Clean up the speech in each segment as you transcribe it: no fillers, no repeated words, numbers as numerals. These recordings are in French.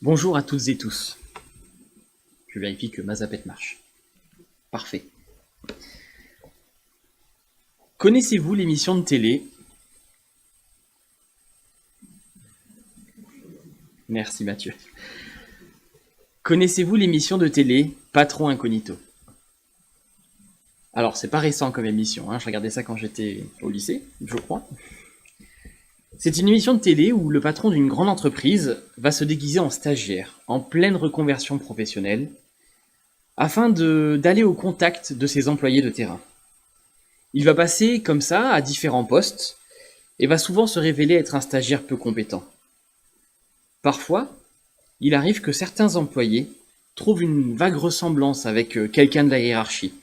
Bonjour à toutes et tous. Je vérifie que ma zapette marche. Parfait. Connaissez-vous l'émission de télé? Merci Mathieu. Connaissez-vous l'émission de télé Patron Incognito? Alors, c'est pas récent comme émission, je regardais ça quand j'étais au lycée, je crois. C'est une émission de télé où le patron d'une grande entreprise va se déguiser en stagiaire, en pleine reconversion professionnelle, afin d'aller au contact de ses employés de terrain. Il va passer comme ça à différents postes et va souvent se révéler être un stagiaire peu compétent. Parfois, il arrive que certains employés trouvent une vague ressemblance avec quelqu'un de la hiérarchie.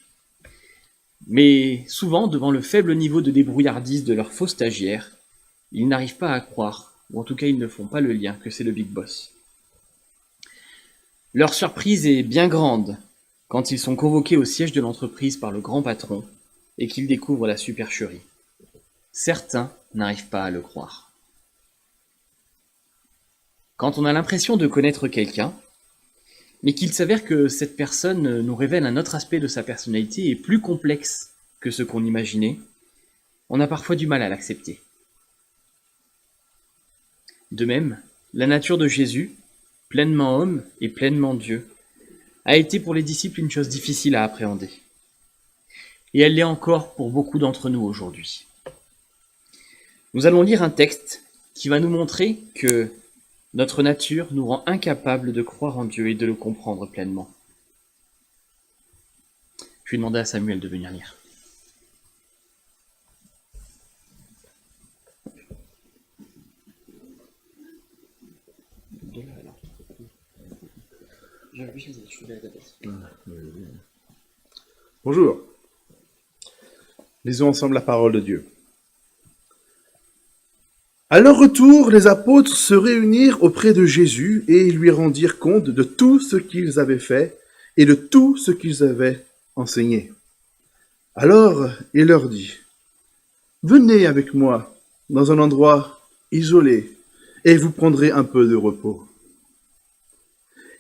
Mais souvent, devant le faible niveau de débrouillardise de leur faux stagiaire, ils n'arrivent pas à croire, ou en tout cas ils ne font pas le lien que c'est le big boss. Leur surprise est bien grande quand ils sont convoqués au siège de l'entreprise par le grand patron et qu'ils découvrent la supercherie. Certains n'arrivent pas à le croire. Quand on a l'impression de connaître quelqu'un, mais qu'il s'avère que cette personne nous révèle un autre aspect de sa personnalité et plus complexe que ce qu'on imaginait, on a parfois du mal à l'accepter. De même, la nature de Jésus, pleinement homme et pleinement Dieu, a été pour les disciples une chose difficile à appréhender. Et elle l'est encore pour beaucoup d'entre nous aujourd'hui. Nous allons lire un texte qui va nous montrer que notre nature nous rend incapables de croire en Dieu et de le comprendre pleinement. Je vais demander à Samuel de venir lire. Bonjour. Lisons ensemble la parole de Dieu. À leur retour, les apôtres se réunirent auprès de Jésus et lui rendirent compte de tout ce qu'ils avaient fait et de tout ce qu'ils avaient enseigné. Alors il leur dit, « Venez avec moi dans un endroit isolé et vous prendrez un peu de repos. »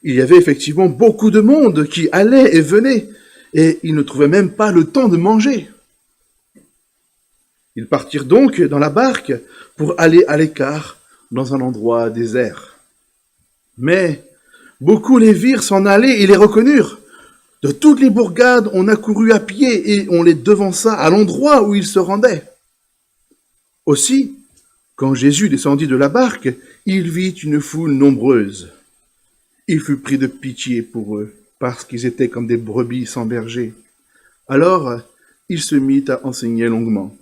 Il y avait effectivement beaucoup de monde qui allait et venait et ils ne trouvaient même pas le temps de manger. Ils partirent donc dans la barque pour aller à l'écart dans un endroit désert. Mais beaucoup les virent s'en aller et les reconnurent. De toutes les bourgades, on accourut à pied et on les devança à l'endroit où ils se rendaient. Aussi, quand Jésus descendit de la barque, il vit une foule nombreuse. Il fut pris de pitié pour eux, parce qu'ils étaient comme des brebis sans berger. Alors, il se mit à enseigner longuement.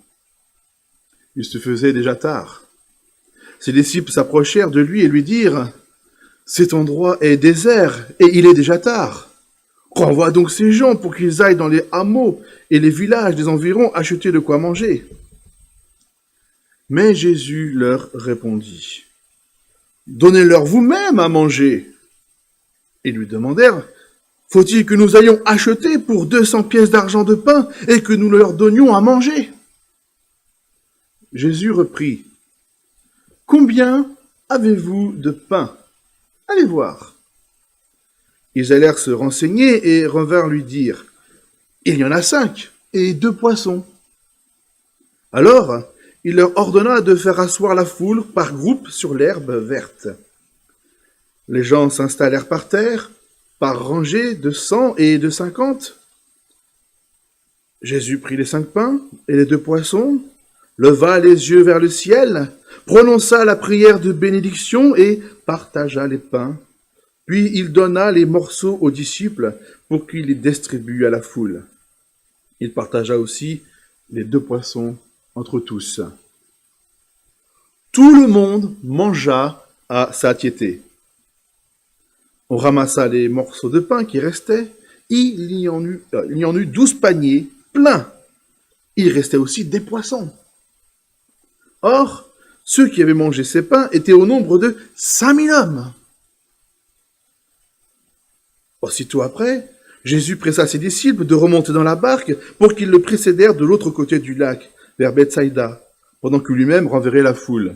Il se faisait déjà tard. Ses disciples s'approchèrent de lui et lui dirent, « Cet endroit est désert et il est déjà tard. Renvoie donc ces gens pour qu'ils aillent dans les hameaux et les villages des environs acheter de quoi manger. » Mais Jésus leur répondit, « Donnez-leur vous-même à manger. » Ils lui demandèrent, « Faut-il que nous allions acheter pour 200 pièces d'argent de pain et que nous leur donnions à manger ?» Jésus reprit, « Combien avez-vous de pain? Allez voir. » Ils allèrent se renseigner et revinrent lui dire, « Il y en a 5 et 2 poissons. » Alors, il leur ordonna de faire asseoir la foule par groupe sur l'herbe verte. Les gens s'installèrent par terre, par rangées de 100 et de 50. Jésus prit les 5 pains et les 2 poissons, leva les yeux vers le ciel, prononça la prière de bénédiction et partagea les pains. Puis il donna les morceaux aux disciples pour qu'ils les distribuent à la foule. Il partagea aussi les 2 poissons entre tous. Tout le monde mangea à satiété. On ramassa les morceaux de pain qui restaient. Il y en eut 12 paniers pleins. Il restait aussi des poissons. Or, ceux qui avaient mangé ces pains étaient au nombre de 5000 hommes. Aussitôt après, Jésus pressa ses disciples de remonter dans la barque pour qu'ils le précédèrent de l'autre côté du lac, vers Bethsaïda, pendant que lui-même renverrait la foule.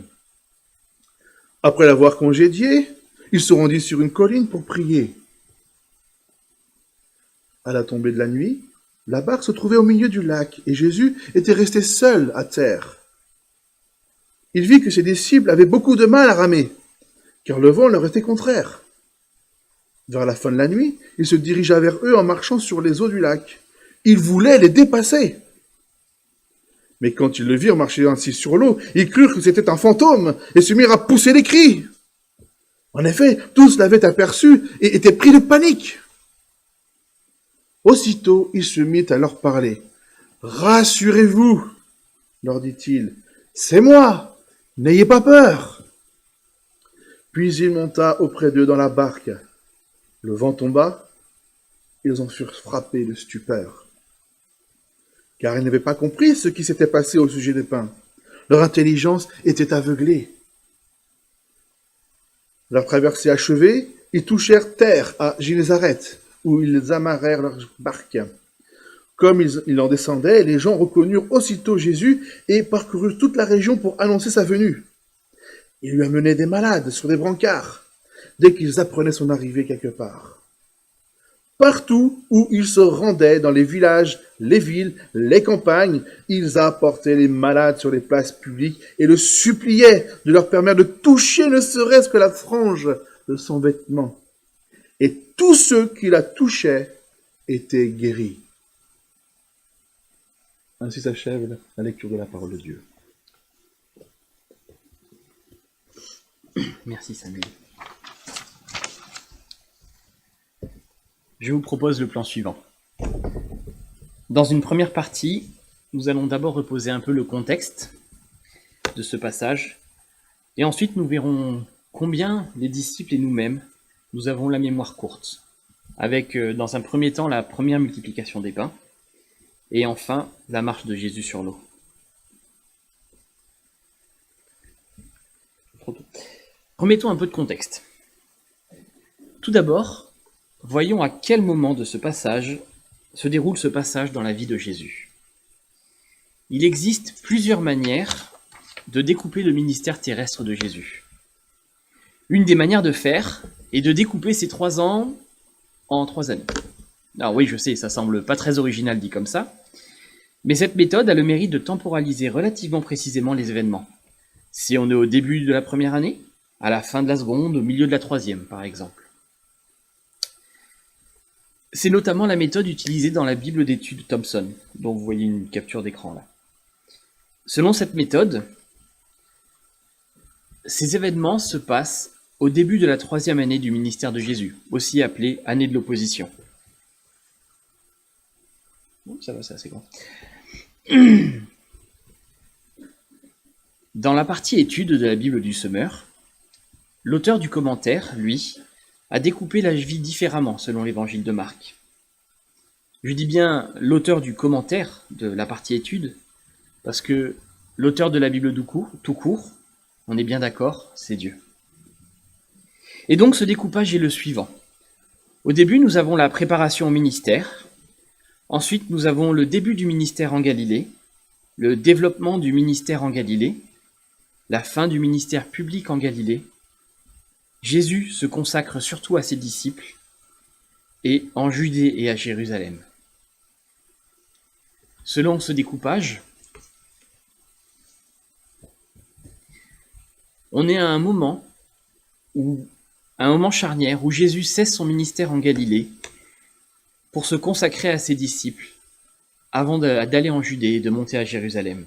Après l'avoir congédié, il se rendit sur une colline pour prier. À la tombée de la nuit, la barque se trouvait au milieu du lac et Jésus était resté seul à terre. Il vit que ses disciples avaient beaucoup de mal à ramer, car le vent leur était contraire. Vers la fin de la nuit, il se dirigea vers eux en marchant sur les eaux du lac. Il voulait les dépasser. Mais quand ils le virent marcher ainsi sur l'eau, ils crurent que c'était un fantôme et se mirent à pousser des cris. En effet, tous l'avaient aperçu et étaient pris de panique. Aussitôt, il se mit à leur parler. « Rassurez-vous, leur dit-il, c'est moi, n'ayez pas peur. » Puis il monta auprès d'eux dans la barque. Le vent tomba, ils en furent frappés de stupeur. Car ils n'avaient pas compris ce qui s'était passé au sujet des pains. Leur intelligence était aveuglée. Leur traversée achevée, ils touchèrent terre à Génézareth, où ils amarrèrent leur barque. Comme ils en descendaient, les gens reconnurent aussitôt Jésus et parcoururent toute la région pour annoncer sa venue. Ils lui amenaient des malades sur des brancards, dès qu'ils apprenaient son arrivée quelque part. Partout où ils se rendaient, dans les villages, les villes, les campagnes, ils apportaient les malades sur les places publiques et le suppliaient de leur permettre de toucher ne serait-ce que la frange de son vêtement. Et tous ceux qui la touchaient étaient guéris. Ainsi s'achève la lecture de la parole de Dieu. Merci Samuel. Je vous propose le plan suivant. Dans une première partie, nous allons d'abord reposer un peu le contexte de ce passage, et ensuite nous verrons combien les disciples et nous-mêmes, nous avons la mémoire courte, avec dans un premier temps la première multiplication des pains, et enfin la marche de Jésus sur l'eau. Remettons un peu de contexte. Tout d'abord, voyons à quel moment de ce passage se déroule ce passage dans la vie de Jésus. Il existe plusieurs manières de découper le ministère terrestre de Jésus. Une des manières de faire est de découper ces 3 ans en 3 années. Alors oui, je sais, ça semble pas très original dit comme ça, mais cette méthode a le mérite de temporaliser relativement précisément les événements. Si on est au début de la première année, à la fin de la seconde, au milieu de la troisième, par exemple. C'est notamment la méthode utilisée dans la Bible d'études Thomson, dont vous voyez une capture d'écran là. Selon cette méthode, ces événements se passent au début de la 3e année du ministère de Jésus, aussi appelée année de l'opposition. Bon, ça va, c'est assez grand. Dans la partie étude de la Bible du Semeur, l'auteur du commentaire, lui, a découpé la vie différemment selon l'évangile de Marc. Je dis bien l'auteur du commentaire de la partie étude, parce que l'auteur de la Bible tout court, on est bien d'accord, c'est Dieu. Et donc ce découpage est le suivant. Au début, nous avons la préparation au ministère. Ensuite, nous avons le début du ministère en Galilée, le développement du ministère en Galilée, la fin du ministère public en Galilée. Jésus se consacre surtout à ses disciples et en Judée et à Jérusalem. Selon ce découpage, on est à un moment charnière où Jésus cesse son ministère en Galilée pour se consacrer à ses disciples avant d'aller en Judée et de monter à Jérusalem.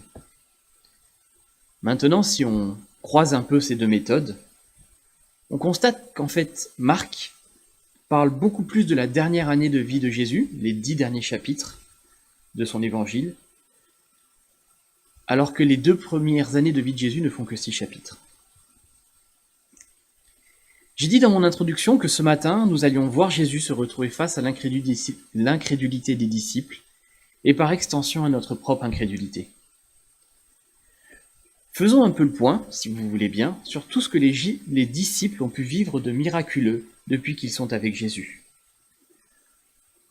Maintenant, si on croise un peu ces deux méthodes, on constate qu'en fait, Marc parle beaucoup plus de la dernière année de vie de Jésus, les 10 derniers chapitres de son évangile, alors que les 2 premières années de vie de Jésus ne font que 6 chapitres. J'ai dit dans mon introduction que ce matin, nous allions voir Jésus se retrouver face à l'incrédulité des disciples et par extension à notre propre incrédulité. Faisons un peu le point, si vous voulez bien, sur tout ce que les disciples ont pu vivre de miraculeux depuis qu'ils sont avec Jésus.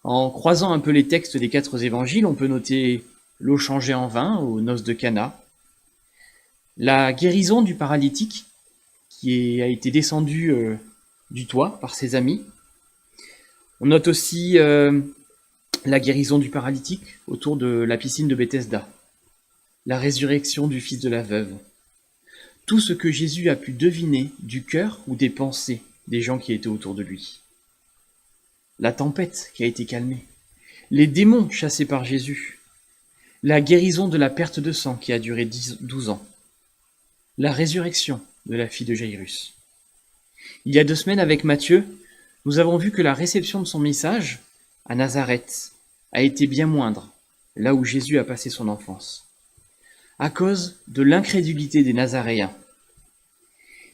En croisant un peu les textes des 4 évangiles, on peut noter l'eau changée en vin aux noces de Cana, la guérison du paralytique qui a été descendu du toit par ses amis. On note aussi la guérison du paralytique autour de la piscine de Bethesda, la résurrection du fils de la veuve, tout ce que Jésus a pu deviner du cœur ou des pensées des gens qui étaient autour de lui. La tempête qui a été calmée, les démons chassés par Jésus, la guérison de la perte de sang qui a duré 12 ans, la résurrection de la fille de Jairus. Il y a 2 semaines avec Matthieu, nous avons vu que la réception de son message à Nazareth a été bien moindre, là où Jésus a passé son enfance, à cause de l'incrédulité des Nazaréens.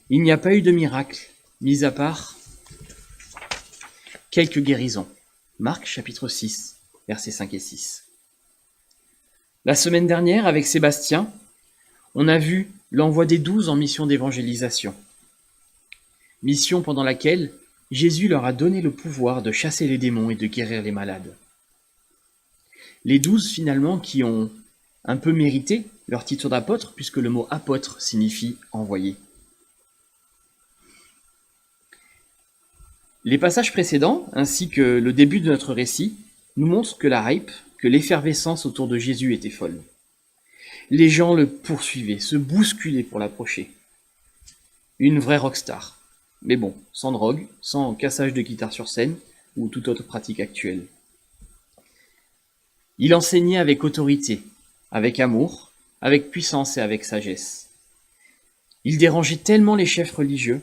Il n'y a pas eu de miracle, mis à part quelques guérisons. Marc chapitre 6, versets 5 et 6. La semaine dernière, avec Sébastien, on a vu l'envoi des 12 en mission d'évangélisation. Mission pendant laquelle Jésus leur a donné le pouvoir de chasser les démons et de guérir les malades. Les 12 finalement qui ont un peu mérité leur titre d'apôtre, puisque le mot apôtre signifie envoyé. Les passages précédents, ainsi que le début de notre récit, nous montrent que la hype, que l'effervescence autour de Jésus était folle. Les gens le poursuivaient, se bousculaient pour l'approcher. Une vraie rockstar. Mais bon, sans drogue, sans cassage de guitare sur scène ou toute autre pratique actuelle. Il enseignait avec autorité, avec amour, avec puissance et avec sagesse. Il dérangeait tellement les chefs religieux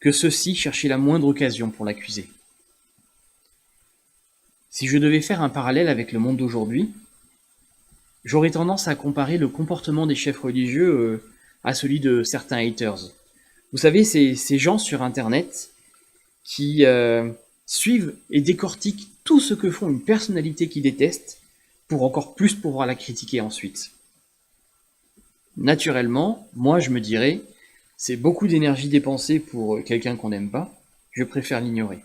que ceux-ci cherchaient la moindre occasion pour l'accuser. Si je devais faire un parallèle avec le monde d'aujourd'hui, j'aurais tendance à comparer le comportement des chefs religieux à celui de certains haters. Vous savez, ces gens sur Internet qui suivent et décortiquent tout ce que font une personnalité qu'ils détestent pour encore plus pouvoir la critiquer ensuite. Naturellement, moi je me dirais, c'est beaucoup d'énergie dépensée pour quelqu'un qu'on n'aime pas, je préfère l'ignorer.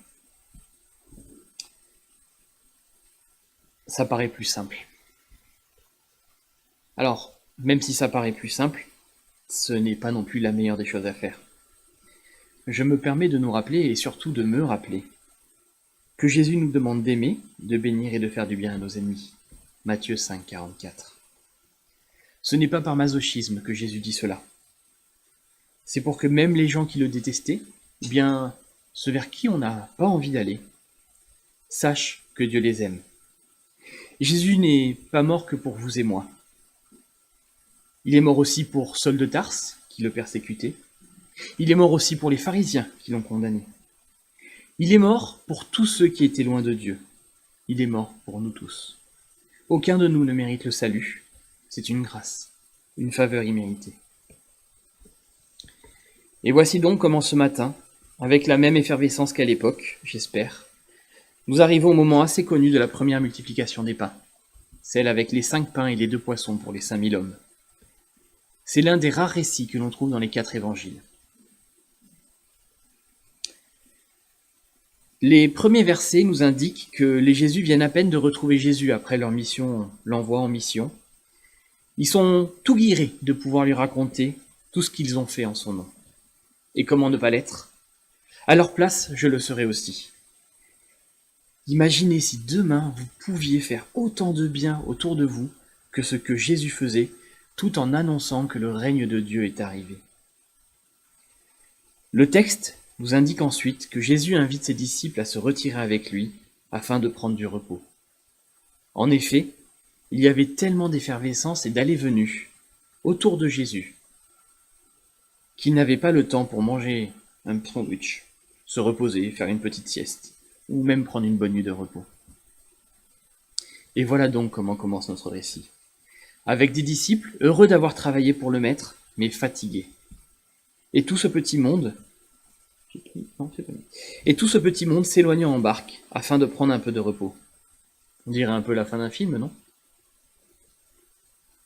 Ça paraît plus simple. Alors, même si ça paraît plus simple, ce n'est pas non plus la meilleure des choses à faire. Je me permets de nous rappeler, et surtout de me rappeler, que Jésus nous demande d'aimer, de bénir et de faire du bien à nos ennemis. Matthieu 5, 44. Ce n'est pas par masochisme que Jésus dit cela. C'est pour que même les gens qui le détestaient, ou bien ceux vers qui on n'a pas envie d'aller, sachent que Dieu les aime. Jésus n'est pas mort que pour vous et moi. Il est mort aussi pour Saul de Tarse, qui le persécutait. Il est mort aussi pour les pharisiens qui l'ont condamné. Il est mort pour tous ceux qui étaient loin de Dieu. Il est mort pour nous tous. Aucun de nous ne mérite le salut. C'est une grâce, une faveur imméritée. Et voici donc comment ce matin, avec la même effervescence qu'à l'époque, j'espère, nous arrivons au moment assez connu de la première multiplication des pains, celle avec les 5 pains et les 2 poissons pour les 5000 hommes. C'est l'un des rares récits que l'on trouve dans les 4 évangiles. Les premiers versets nous indiquent que les Jésus viennent à peine de retrouver Jésus après leur mission, l'envoi en mission. Ils sont tout guéris de pouvoir lui raconter tout ce qu'ils ont fait en son nom. Et comment ne pas l'être? À leur place, je le serais aussi. Imaginez si demain vous pouviez faire autant de bien autour de vous que ce que Jésus faisait, tout en annonçant que le règne de Dieu est arrivé. Le texte nous indique ensuite que Jésus invite ses disciples à se retirer avec lui afin de prendre du repos. En effet, il y avait tellement d'effervescence et d'allées-venues autour de Jésus qu'il n'avait pas le temps pour manger un sandwich, se reposer, faire une petite sieste, ou même prendre une bonne nuit de repos. Et voilà donc comment commence notre récit. Avec des disciples heureux d'avoir travaillé pour le Maître, mais fatigués. Et tout ce petit monde s'éloignant en barque afin de prendre un peu de repos. On dirait un peu la fin d'un film, non?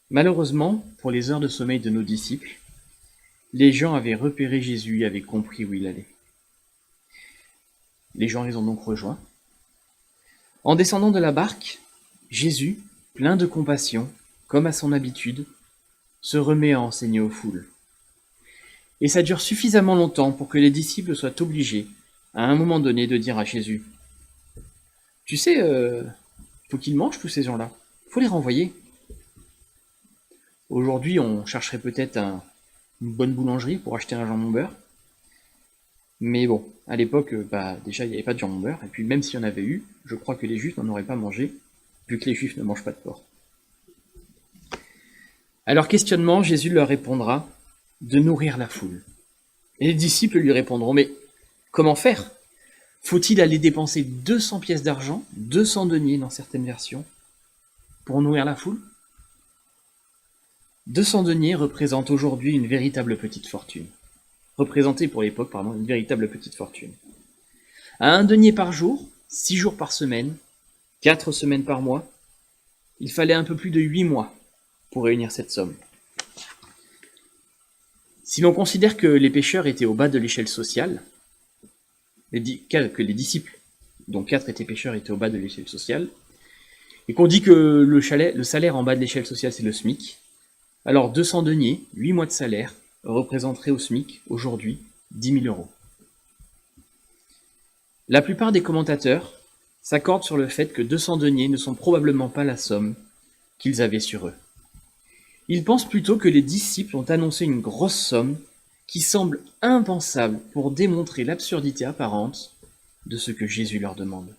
Malheureusement, pour les heures de sommeil de nos disciples, les gens avaient repéré Jésus et avaient compris où il allait. Les gens les ont donc rejoints. En descendant de la barque, Jésus, plein de compassion, comme à son habitude, se remet à enseigner aux foules. Et ça dure suffisamment longtemps pour que les disciples soient obligés à un moment donné, de dire à Jésus, tu sais, faut qu'ils mangent tous ces gens-là, faut les renvoyer. Aujourd'hui, on chercherait peut-être une bonne boulangerie pour acheter un jambon beurre. Mais bon, à l'époque, déjà, il n'y avait pas de jambon beurre, et puis même s'il y en avait eu, je crois que les Juifs n'en auraient pas mangé, vu que les Juifs ne mangent pas de porc. À leur questionnement, Jésus leur répondra de nourrir la foule. Et les disciples lui répondront, mais comment faire? Faut-il aller dépenser 200 pièces d'argent, 200 deniers dans certaines versions, pour nourrir la foule? 200 deniers représentent aujourd'hui une véritable petite fortune. Représentait pour l'époque, pardon, une véritable petite fortune. À 1 denier par jour, 6 jours par semaine, 4 semaines par mois, il fallait un peu plus de 8 mois pour réunir cette somme. Si l'on considère que les pêcheurs étaient au bas de l'échelle sociale, que les disciples, dont 4 étaient pêcheurs, étaient au bas de l'échelle sociale, et qu'on dit que le salaire en bas de l'échelle sociale, c'est le SMIC, alors 200 deniers, 8 mois de salaire, représenterait au SMIC, aujourd'hui, 10 000 euros. La plupart des commentateurs s'accordent sur le fait que 200 deniers ne sont probablement pas la somme qu'ils avaient sur eux. Ils pensent plutôt que les disciples ont annoncé une grosse somme qui semble impensable pour démontrer l'absurdité apparente de ce que Jésus leur demande.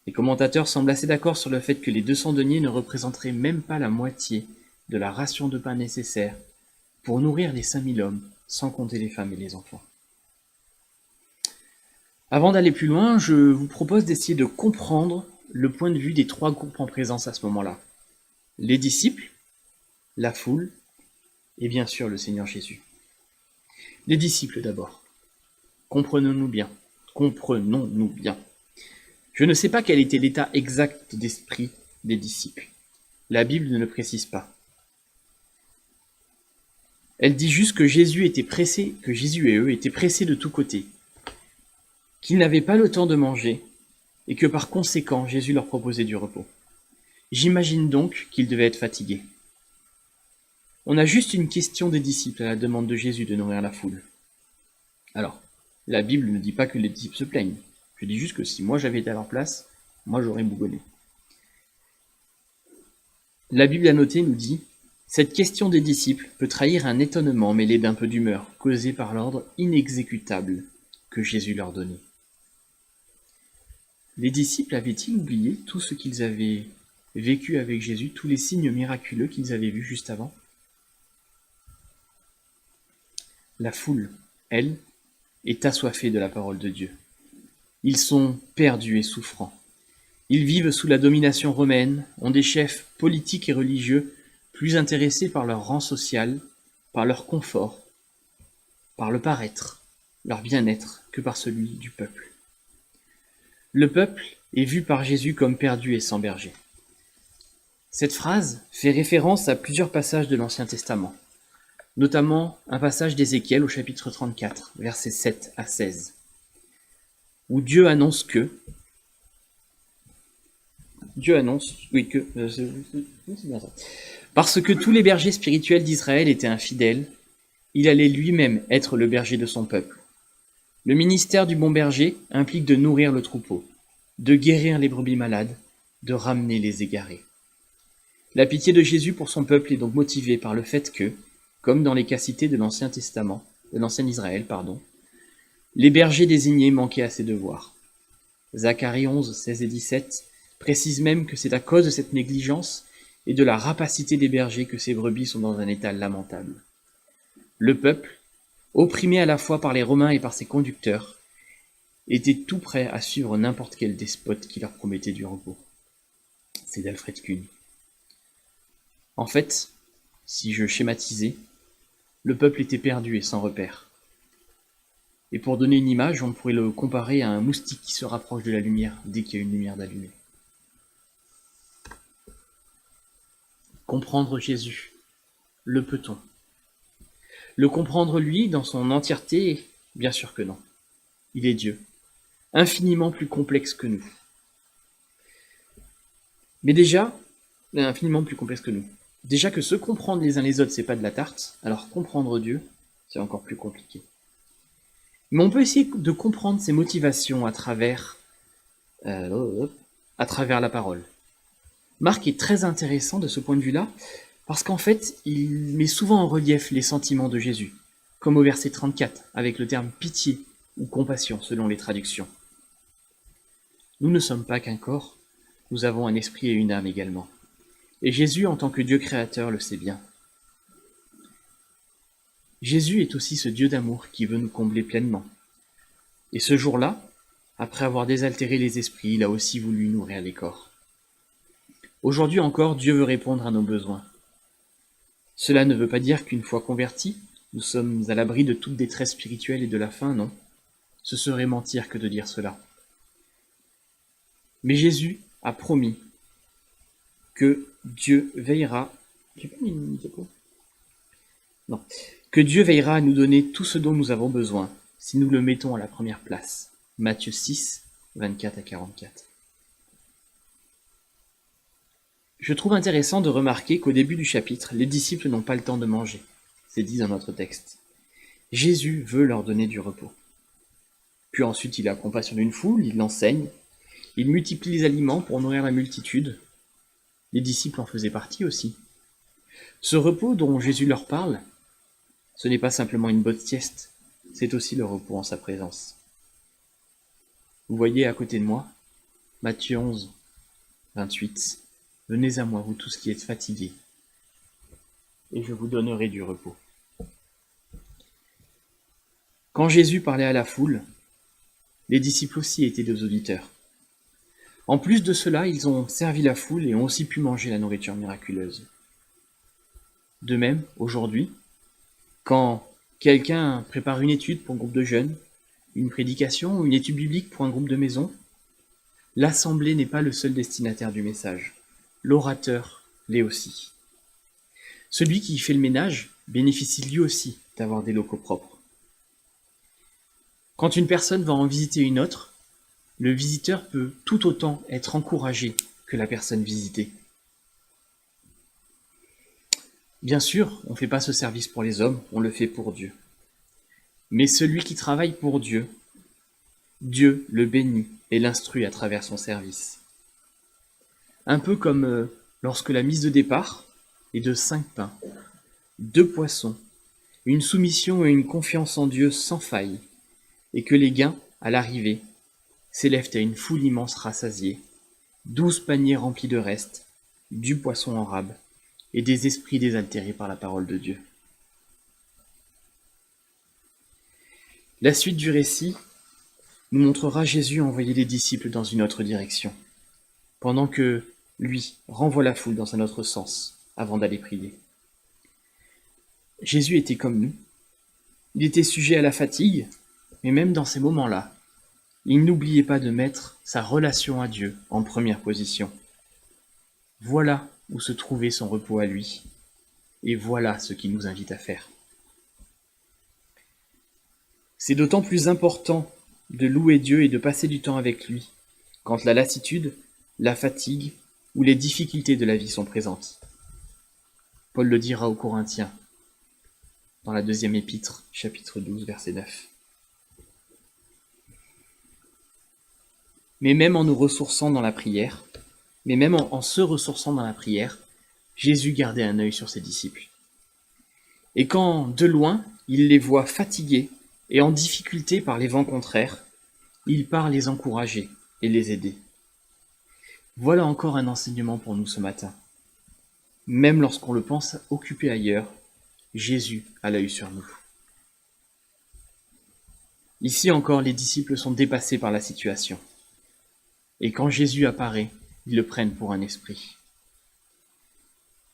Les commentateurs semblent assez d'accord sur le fait que les 200 deniers ne représenteraient même pas la moitié de la ration de pain nécessaire pour nourrir les 5000 hommes, sans compter les femmes et les enfants. Avant d'aller plus loin, je vous propose d'essayer de comprendre le point de vue des 3 groupes en présence à ce moment-là. Les disciples, la foule, et bien sûr le Seigneur Jésus. Les disciples d'abord. Comprenons-nous bien. Je ne sais pas quel était l'état exact d'esprit des disciples. La Bible ne le précise pas. Elle dit juste que Jésus et eux étaient pressés de tous côtés, qu'ils n'avaient pas le temps de manger, et que par conséquent Jésus leur proposait du repos. J'imagine donc qu'ils devaient être fatigués. On a juste une question des disciples à la demande de Jésus de nourrir la foule. Alors, la Bible ne dit pas que les disciples se plaignent. Je dis juste que si moi j'avais été à leur place, moi j'aurais bougonné. La Bible annotée nous dit « Cette question des disciples peut trahir un étonnement mêlé d'un peu d'humeur, causé par l'ordre inexécutable que Jésus leur donnait. » Les disciples avaient-ils oublié tout ce qu'ils avaient vécu avec Jésus, tous les signes miraculeux qu'ils avaient vus juste avant? La foule, elle, est assoiffée de la parole de Dieu. Ils sont perdus et souffrants. Ils vivent sous la domination romaine, ont des chefs politiques et religieux plus intéressés par leur rang social, par leur confort, par le paraître, leur bien-être, que par celui du peuple. Le peuple est vu par Jésus comme perdu et sans berger. Cette phrase fait référence à plusieurs passages de l'Ancien Testament, notamment un passage d'Ézéchiel au chapitre 34, versets 7 à 16, où Dieu annonce que parce que tous les bergers spirituels d'Israël étaient infidèles, il allait lui-même être le berger de son peuple. Le ministère du bon berger implique de nourrir le troupeau, de guérir les brebis malades, de ramener les égarés. La pitié de Jésus pour son peuple est donc motivée par le fait que, comme dans les cas cités de l'Ancien Israël, les bergers désignés manquaient à ses devoirs. Zacharie 11, 16 et 17 précise même que c'est à cause de cette négligence et de la rapacité des bergers que ces brebis sont dans un état lamentable. Le peuple, opprimé à la fois par les Romains et par ses conducteurs, était tout prêt à suivre n'importe quel despote qui leur promettait du repos. C'est d'Alfred Kuhn. En fait, si je schématisais, le peuple était perdu et sans repère. Et pour donner une image, on pourrait le comparer à un moustique qui se rapproche de la lumière dès qu'il y a une lumière d'allumée. Comprendre Jésus, le peut-on? Le comprendre lui dans son entièreté? Bien sûr que non. Il est Dieu, infiniment plus complexe que nous. Mais déjà, infiniment plus complexe que nous. Déjà que se comprendre les uns les autres, c'est pas de la tarte, alors comprendre Dieu, c'est encore plus compliqué. Mais on peut essayer de comprendre ses motivations à travers la parole. Marc est très intéressant de ce point de vue-là, parce qu'en fait, il met souvent en relief les sentiments de Jésus, comme au verset 34, avec le terme pitié ou compassion selon les traductions. Nous ne sommes pas qu'un corps, nous avons un esprit et une âme également. Et Jésus, en tant que Dieu créateur, le sait bien. Jésus est aussi ce Dieu d'amour qui veut nous combler pleinement. Et ce jour-là, après avoir désaltéré les esprits, il a aussi voulu nourrir les corps. Aujourd'hui encore, Dieu veut répondre à nos besoins. Cela ne veut pas dire qu'une fois convertis, nous sommes à l'abri de toute détresse spirituelle et de la faim, non. Ce serait mentir que de dire cela. Mais Jésus a promis que Dieu veillera. Non. Que Dieu veillera à nous donner tout ce dont nous avons besoin, si nous le mettons à la première place. Matthieu 6, 24 à 44. Je trouve intéressant de remarquer qu'au début du chapitre, les disciples n'ont pas le temps de manger. C'est dit dans notre texte. Jésus veut leur donner du repos. Puis ensuite, il a compassion d'une foule, il l'enseigne, il multiplie les aliments pour nourrir la multitude. Les disciples en faisaient partie aussi. Ce repos dont Jésus leur parle, ce n'est pas simplement une bonne sieste, c'est aussi le repos en sa présence. Vous voyez à côté de moi, Matthieu 11, 28. Venez à moi, vous tous qui êtes fatigués, et je vous donnerai du repos. Quand Jésus parlait à la foule, les disciples aussi étaient des auditeurs. En plus de cela, ils ont servi la foule et ont aussi pu manger la nourriture miraculeuse. De même, aujourd'hui, quand quelqu'un prépare une étude pour un groupe de jeunes, une prédication ou une étude biblique pour un groupe de maison, l'assemblée n'est pas le seul destinataire du message. L'orateur l'est aussi. Celui qui fait le ménage bénéficie lui aussi d'avoir des locaux propres. Quand une personne va en visiter une autre, le visiteur peut tout autant être encouragé que la personne visitée. Bien sûr, on ne fait pas ce service pour les hommes, on le fait pour Dieu. Mais celui qui travaille pour Dieu, Dieu le bénit et l'instruit à travers son service. Un peu comme lorsque la mise de départ est de 5 pains, 2 poissons, une soumission et une confiance en Dieu sans faille, et que les gains, à l'arrivée, s'élèvent à une foule immense rassasiée, 12 paniers remplis de restes, du poisson en rab, et des esprits désaltérés par la parole de Dieu. La suite du récit nous montrera Jésus envoyer les disciples dans une autre direction, pendant que lui renvoie la foule dans un autre sens, avant d'aller prier. Jésus était comme nous. Il était sujet à la fatigue, mais même dans ces moments-là, il n'oubliait pas de mettre sa relation à Dieu en première position. Voilà où se trouvait son repos à lui, et voilà ce qu'il nous invite à faire. C'est d'autant plus important de louer Dieu et de passer du temps avec lui, quand la lassitude, la fatigue ou les difficultés de la vie sont présentes. Paul le dira aux Corinthiens, dans la 2e épître, chapitre 12, verset 9. Mais même en nous ressourçant dans la prière, en se ressourçant dans la prière, Jésus gardait un œil sur ses disciples. Et quand, de loin, il les voit fatigués et en difficulté par les vents contraires, il part les encourager et les aider. Voilà encore un enseignement pour nous ce matin. Même lorsqu'on le pense occupé ailleurs, Jésus a l'œil sur nous. Ici encore, les disciples sont dépassés par la situation. Et quand Jésus apparaît, ils le prennent pour un esprit.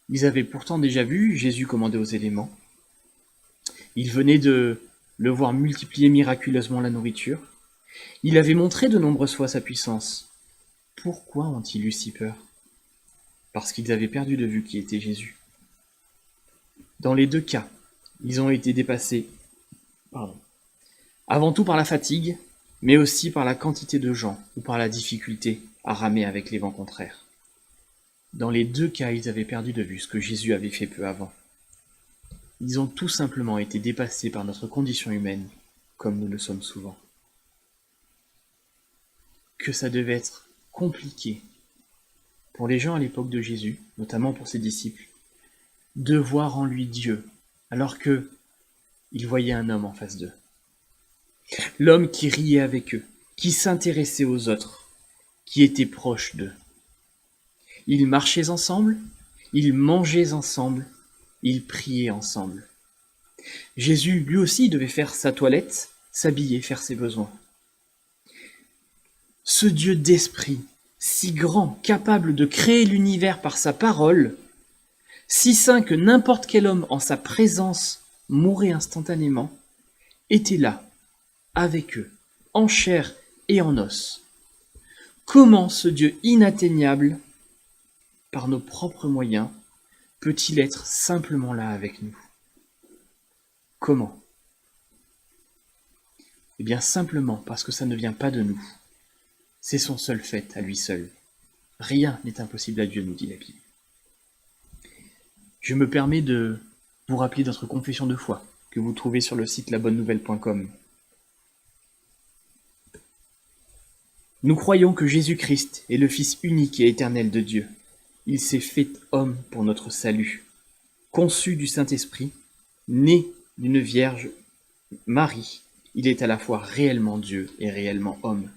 Ils avaient pourtant déjà vu Jésus commander aux éléments. Ils venaient de le voir multiplier miraculeusement la nourriture. Il avait montré de nombreuses fois sa puissance. Pourquoi ont-ils eu si peur? Parce qu'ils avaient perdu de vue qui était Jésus. Dans les deux cas, ils ont été dépassés, avant tout par la fatigue, mais aussi par la quantité de gens ou par la difficulté à ramer avec les vents contraires. Dans les deux cas, ils avaient perdu de vue ce que Jésus avait fait peu avant. Ils ont tout simplement été dépassés par notre condition humaine comme nous le sommes souvent. Que ça devait être compliqué pour les gens à l'époque de Jésus, notamment pour ses disciples, de voir en lui Dieu, alors que ils voyaient un homme en face d'eux. L'homme qui riait avec eux, qui s'intéressait aux autres, qui était proche d'eux. Ils marchaient ensemble, ils mangeaient ensemble, ils priaient ensemble. Jésus, lui aussi, devait faire sa toilette, s'habiller, faire ses besoins. Ce Dieu d'esprit, si grand, capable de créer l'univers par sa parole, si saint que n'importe quel homme en sa présence mourrait instantanément, était là, avec eux, en chair et en os. Comment ce Dieu inatteignable, par nos propres moyens, peut-il être simplement là avec nous? Comment? Eh bien simplement parce que ça ne vient pas de nous. C'est son seul fait à lui seul. Rien n'est impossible à Dieu, nous dit la Bible. Je me permets de vous rappeler notre confession de foi que vous trouvez sur le site labonnenouvelle.com. Nous croyons que Jésus-Christ est le Fils unique et éternel de Dieu. Il s'est fait homme pour notre salut. Conçu du Saint-Esprit, né d'une Vierge Marie, il est à la fois réellement Dieu et réellement homme.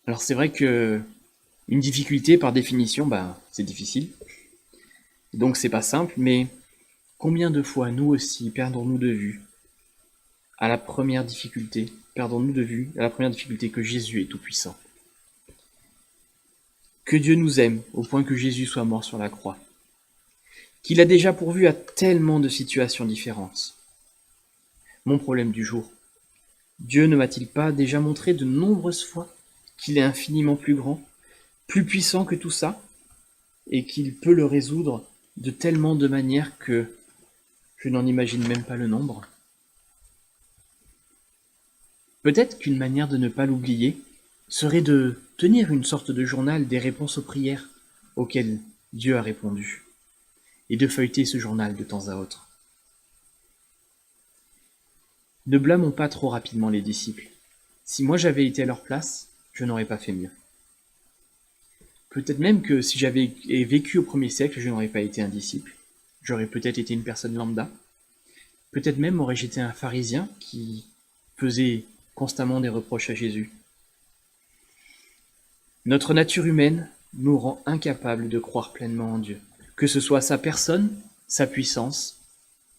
Alors c'est vrai que une difficulté par définition, c'est difficile. Donc c'est pas simple, mais combien de fois nous aussi perdons-nous de vue à la première difficulté, que Jésus est tout-puissant. Que Dieu nous aime au point que Jésus soit mort sur la croix. Qu'il a déjà pourvu à tellement de situations différentes. Mon problème du jour. Dieu ne m'a-t-il pas déjà montré de nombreuses fois qu'il est infiniment plus grand, plus puissant que tout ça, et qu'il peut le résoudre de tellement de manières que je n'en imagine même pas le nombre? Peut-être qu'une manière de ne pas l'oublier serait de tenir une sorte de journal des réponses aux prières auxquelles Dieu a répondu, et de feuilleter ce journal de temps à autre. Ne blâmons pas trop rapidement les disciples. Si moi j'avais été à leur place, je n'aurais pas fait mieux. Peut-être même que si j'avais vécu au 1er siècle, je n'aurais pas été un disciple. J'aurais peut-être été une personne lambda. Peut-être même aurais-je été un pharisien qui faisait constamment des reproches à Jésus. Notre nature humaine nous rend incapables de croire pleinement en Dieu, que ce soit sa personne, sa puissance,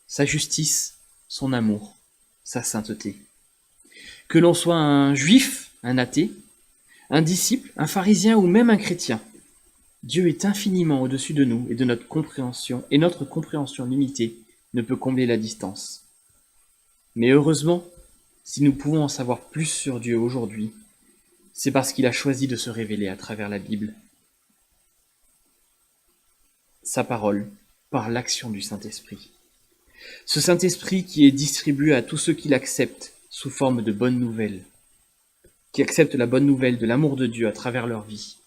sa justice, son amour, sa sainteté. Que l'on soit un juif, un athée, un disciple, un pharisien ou même un chrétien, Dieu est infiniment au-dessus de nous et de notre compréhension, et notre compréhension limitée ne peut combler la distance. Mais heureusement, si nous pouvons en savoir plus sur Dieu aujourd'hui, c'est parce qu'il a choisi de se révéler à travers la Bible. Sa parole, par l'action du Saint-Esprit. Ce Saint-Esprit qui est distribué à tous ceux qui l'acceptent sous forme de bonnes nouvelles, qui acceptent la bonne nouvelle de l'amour de Dieu à travers leur vie,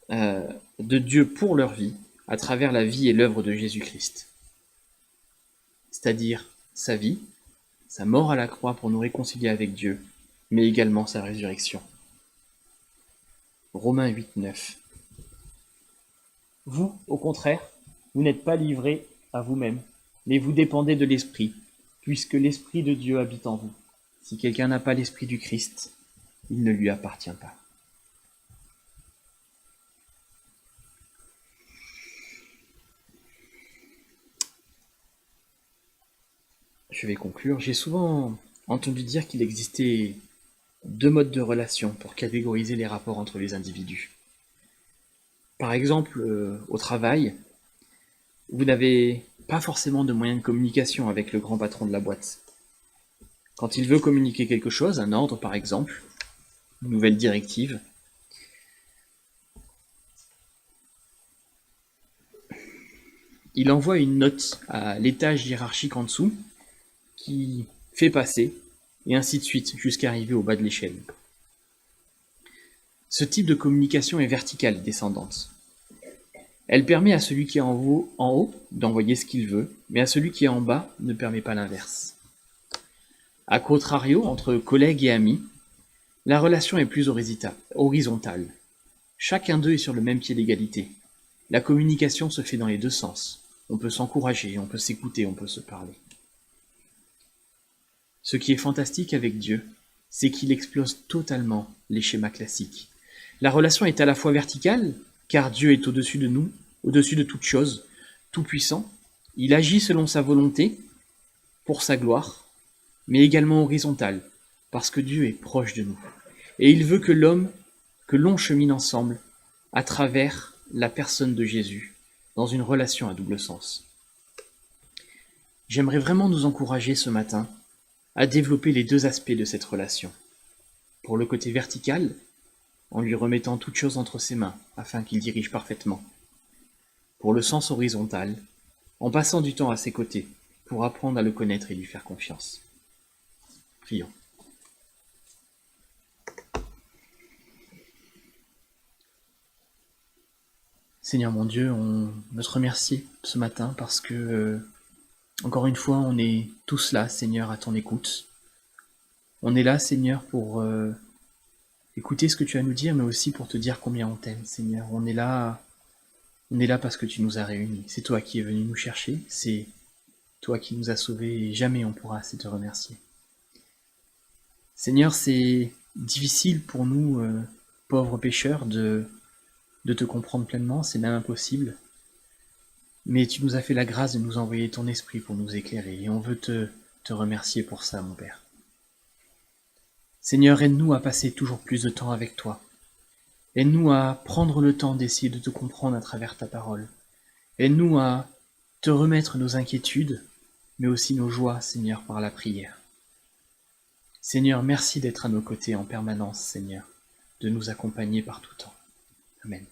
de Dieu pour leur vie, à travers la vie et l'œuvre de Jésus-Christ. C'est-à-dire sa vie, sa mort à la croix pour nous réconcilier avec Dieu, mais également sa résurrection. Romains 8, 9. Vous, au contraire, vous n'êtes pas livrés à vous-même, mais vous dépendez de l'Esprit, puisque l'Esprit de Dieu habite en vous. Si quelqu'un n'a pas l'Esprit du Christ, il ne lui appartient pas. Je vais conclure. J'ai souvent entendu dire qu'il existait 2 modes de relation pour catégoriser les rapports entre les individus. Par exemple, au travail, vous n'avez pas forcément de moyens de communication avec le grand patron de la boîte. Quand il veut communiquer quelque chose, un ordre par exemple, une nouvelle directive, il envoie une note à l'étage hiérarchique en dessous qui fait passer, et ainsi de suite, jusqu'à arriver au bas de l'échelle. Ce type de communication est verticale, descendante. Elle permet à celui qui est en haut d'envoyer ce qu'il veut, mais à celui qui est en bas ne permet pas l'inverse. A contrario, entre collègues et amis, la relation est plus horizontale. Chacun d'eux est sur le même pied d'égalité. La communication se fait dans les deux sens. On peut s'encourager, on peut s'écouter, on peut se parler. Ce qui est fantastique avec Dieu, c'est qu'il explose totalement les schémas classiques. La relation est à la fois verticale, car Dieu est au-dessus de nous, au-dessus de toute chose, tout puissant. Il agit selon sa volonté, pour sa gloire, mais également horizontale, parce que Dieu est proche de nous. Et il veut que l'on chemine ensemble à travers la personne de Jésus, dans une relation à double sens. J'aimerais vraiment nous encourager ce matin à développer les deux aspects de cette relation. Pour le côté vertical, en lui remettant toute chose entre ses mains, afin qu'il dirige parfaitement. Pour le sens horizontal, en passant du temps à ses côtés, pour apprendre à le connaître et lui faire confiance. Prions. Seigneur mon Dieu, on veut te remercier ce matin parce que, encore une fois, on est tous là, Seigneur, à ton écoute. On est là, Seigneur, pour écouter ce que tu as à nous dire, mais aussi pour te dire combien on t'aime, Seigneur. On est là parce que tu nous as réunis. C'est toi qui es venu nous chercher, c'est toi qui nous as sauvés, et jamais on pourra assez te remercier. Seigneur, c'est difficile pour nous, pauvres pécheurs, de te comprendre pleinement, c'est même impossible. Mais tu nous as fait la grâce de nous envoyer ton esprit pour nous éclairer, et on veut te remercier pour ça, mon Père. Seigneur, aide-nous à passer toujours plus de temps avec toi. Aide-nous à prendre le temps d'essayer de te comprendre à travers ta parole. Aide-nous à te remettre nos inquiétudes, mais aussi nos joies, Seigneur, par la prière. Seigneur, merci d'être à nos côtés en permanence, Seigneur, de nous accompagner par tout temps. Amen.